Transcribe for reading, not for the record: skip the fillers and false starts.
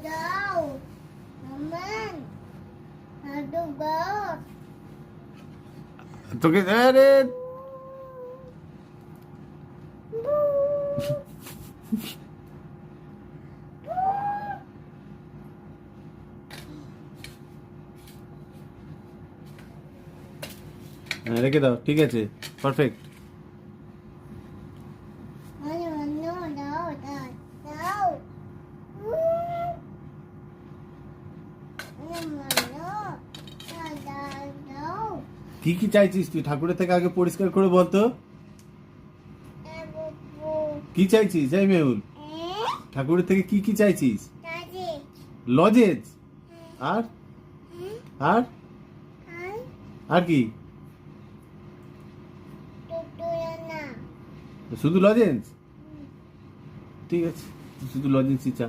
দাও আমান হাঁটু দাও তোকে আরে রেখে দাও, ঠিক আছে, পারফেক্ট। মানে অন্য দাও দাও দাও দাও কি কি চাইছিস তুই ঠাকুরের থেকে? আগে পরিষ্কার করে বলতো কি চাইছিস। এই মেহুল, ঠাকুরের থেকে কি কি চাইছিস? লজেজ আর আর আর কি? শুধু লজেন্স? ঠিক আছে, শুধু লজেন্সই চা।